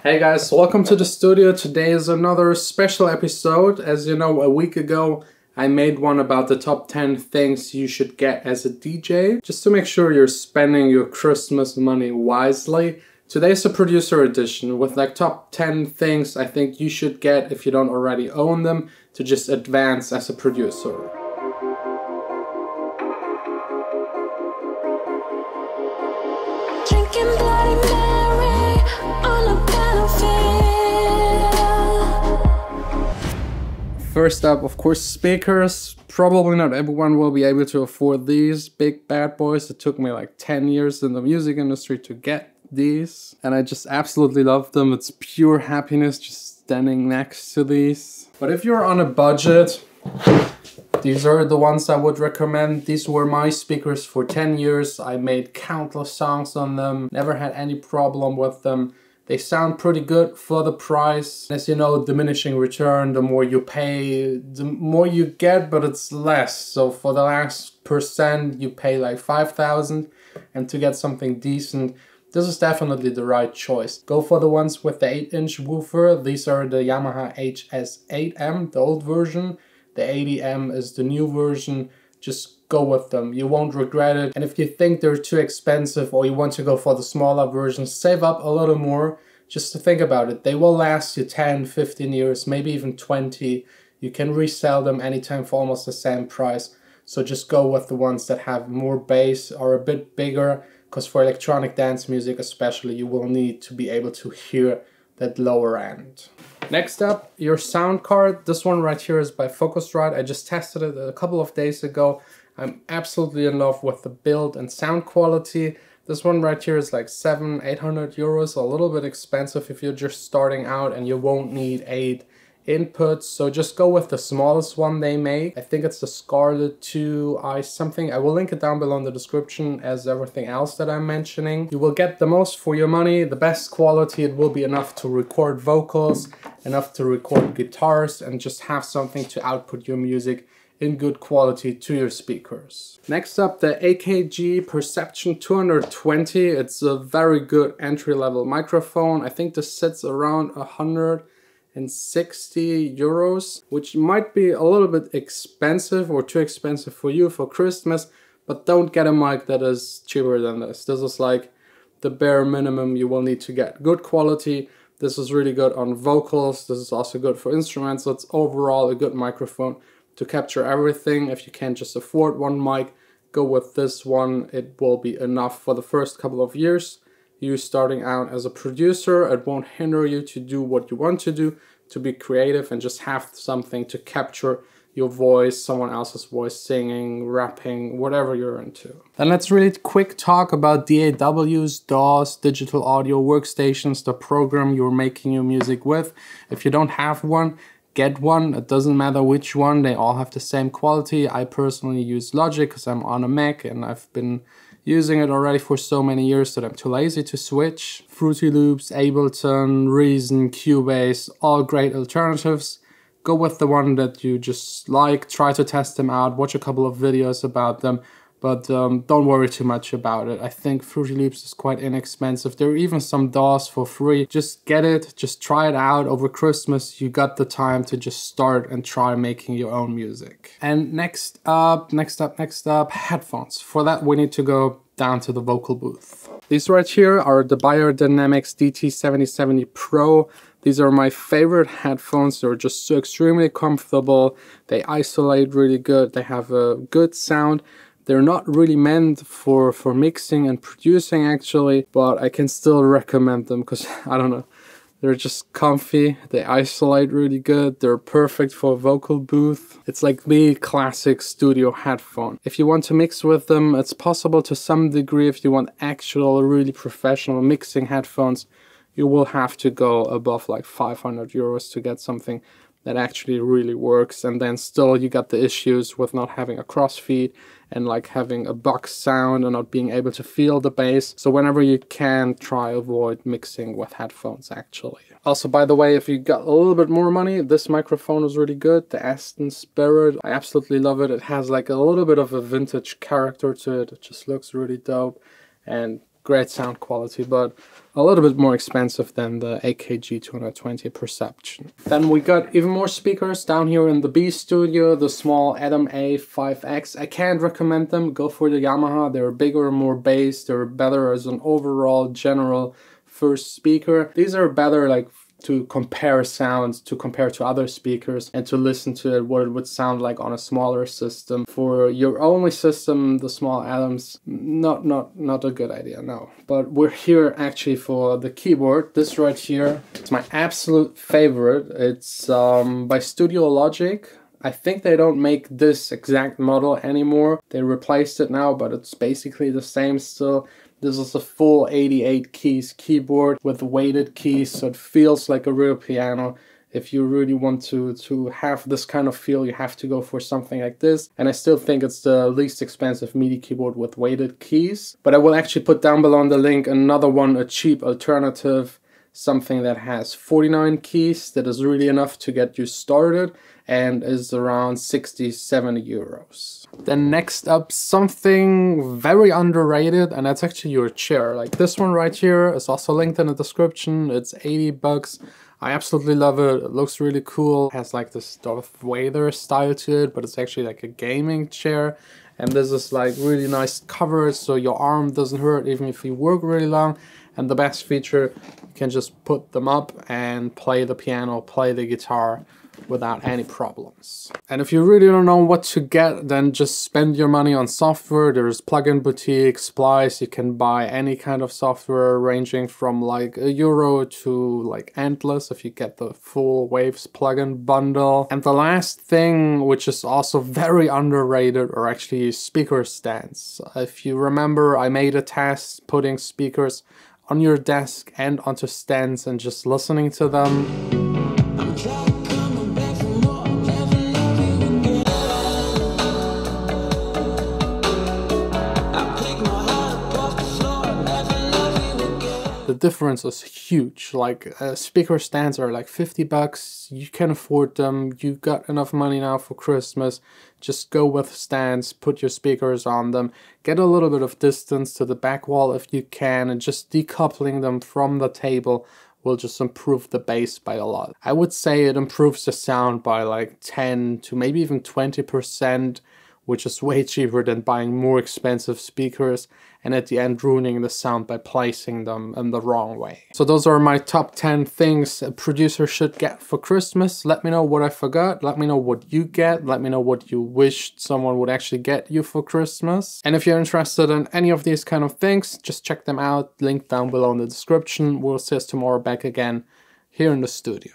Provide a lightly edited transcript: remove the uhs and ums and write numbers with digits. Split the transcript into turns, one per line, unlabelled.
Hey guys, welcome to the studio. Today is another special episode. As you know, a week ago I made one about the top 10 things you should get as a DJ, just to make sure you're spending your Christmas money wisely. Today's a producer edition with like top 10 things I think you should get if you don't already own them to just advance as a producer.
Drinking Bloody Mary on a battlefield.
First up, of course, speakers. Probably not everyone will be able to afford these big bad boys. It took me like 10 years in the music industry to get these, and I just absolutely love them. It's pure happiness just standing next to these. But if you're on a budget, these are the ones I would recommend. These were my speakers for 10 years. I made countless songs on them, never had any problem with them. They sound pretty good for the price. As you know, diminishing return, the more you pay, the more you get, but it's less. So for the last percent, you pay like 5,000, and to get something decent, this is definitely the right choice. Go for the ones with the 8-inch woofer. These are the Yamaha HS8M, the old version. The 80M is the new version. Just go with them. You won't regret it. And if you think they're too expensive or you want to go for the smaller version, save up a little more. Just to think about it. They will last you 10, 15 years, maybe even 20. You can resell them anytime for almost the same price. So just go with the ones that have more bass or a bit bigger. Because for electronic dance music especially, you will need to be able to hear that lower end. Next up, your sound card. This one right here is by Focusrite. I just tested it a couple of days ago. I'm absolutely in love with the build and sound quality. This one right here is like 700-800 euros, a little bit expensive if you're just starting out and you won't need 8 inputs, so just go with the smallest one they make. I think it's the Scarlett 2i something. I will link it down below in the description as everything else that I'm mentioning. You will get the most for your money, the best quality. It will be enough to record vocals, enough to record guitars, and just have something to output your music in good quality to your speakers. Next up, the AKG Perception 220. It's a very good entry-level microphone. I think this sits around 160 euros, which might be a little bit expensive or too expensive for you for Christmas, but don't get a mic that is cheaper than this. This is like the bare minimum you will need to get. Good quality. This is really good on vocals. This is also good for instruments. So it's overall a good microphone to capture everything. If you can't just afford one mic, go with this one. It will be enough for the first couple of years. You starting out as a producer, it won't hinder you to do what you want to do, to be creative and just have something to capture your voice, someone else's voice, singing, rapping, whatever you're into. Then let's really quick talk about DAWs, DAWs, digital audio workstations, the program you're making your music with. If you don't have one, get one. It doesn't matter which one, they all have the same quality. I personally use Logic because I'm on a Mac and I've been using it already for so many years that I'm too lazy to switch. Fruity Loops, Ableton, Reason, Cubase, all great alternatives. Go with the one that you just like, try to test them out, watch a couple of videos about them, but don't worry too much about it. I think Fruity Loops is quite inexpensive. There are even some DAWs for free. Just get it, just try it out over Christmas. You got the time to just start and try making your own music. And next up, headphones. For that we need to go down to the vocal booth. These right here are the Beyerdynamics DT7070 Pro. These are my favorite headphones. They're just so extremely comfortable. They isolate really good. They have a good sound. They're not really meant for mixing and producing actually, but I can still recommend them because, I don't know, they're just comfy, they isolate really good, they're perfect for a vocal booth. It's like the classic studio headphone. If you want to mix with them, it's possible to some degree. If you want actual really professional mixing headphones, you will have to go above like 500 euros to get something that actually really works, and then still you got the issues with not having a crossfeed and like having a box sound and not being able to feel the bass. So whenever you can, try avoid mixing with headphones actually. Also, by the way, if you got a little bit more money, this microphone is really good, the Aston Spirit. I absolutely love it. It has like a little bit of a vintage character to it. It just looks really dope and great sound quality, but a little bit more expensive than the AKG 220 Perception. Then we got even more speakers down here in the B Studio, the small Atom A5X. I can't recommend them, go for the Yamaha. They're bigger, more bass, they're better as an overall general first speaker. These are better like to compare sounds, to compare to other speakers, and to listen to it, what it would sound like on a smaller system. For your only system, the small Atoms, not a good idea, no. But we're here actually for the keyboard. This right here, it's my absolute favorite. It's by Studio Logic. I think they don't make this exact model anymore. They replaced it now, but it's basically the same still. This is a full 88 keys keyboard with weighted keys, so it feels like a real piano. If you really want to have this kind of feel, you have to go for something like this. And I still think it's the least expensive MIDI keyboard with weighted keys. But I will actually put down below in the link another one, a cheap alternative, something that has 49 keys, that is really enough to get you started, and is around 60-70 euros. Then next up, something very underrated, and that's actually your chair. Like this one right here is also linked in the description. It's 80 bucks. I absolutely love it. It looks really cool. It has like this Darth Vader style to it, but it's actually like a gaming chair. And this is like really nice coverage, so your arm doesn't hurt even if you work really long. And the best feature, you can just put them up and play the piano, play the guitar without any problems. And if you really don't know what to get, then just spend your money on software. There's Plugin Boutique, Splice. You can buy any kind of software ranging from like €1 to like endless if you get the full Waves plugin bundle. And the last thing, which is also very underrated, are actually speaker stands. If you remember, I made a test putting speakers on your desk and onto stands and just listening to them. The difference is huge. Like speaker stands are like 50 bucks. You can afford them. You got enough money now for Christmas. Just go with stands, put your speakers on them, get a little bit of distance to the back wall if you can, and just decoupling them from the table will just improve the bass by a lot. I would say it improves the sound by like 10 to maybe even 20%, which is way cheaper than buying more expensive speakers and at the end ruining the sound by placing them in the wrong way. So those are my top 10 things a producer should get for Christmas. Let me know what I forgot. Let me know what you get. Let me know what you wished someone would actually get you for Christmas. And if you're interested in any of these kind of things, just check them out. Link down below in the description. We'll see us tomorrow back again here in the studio.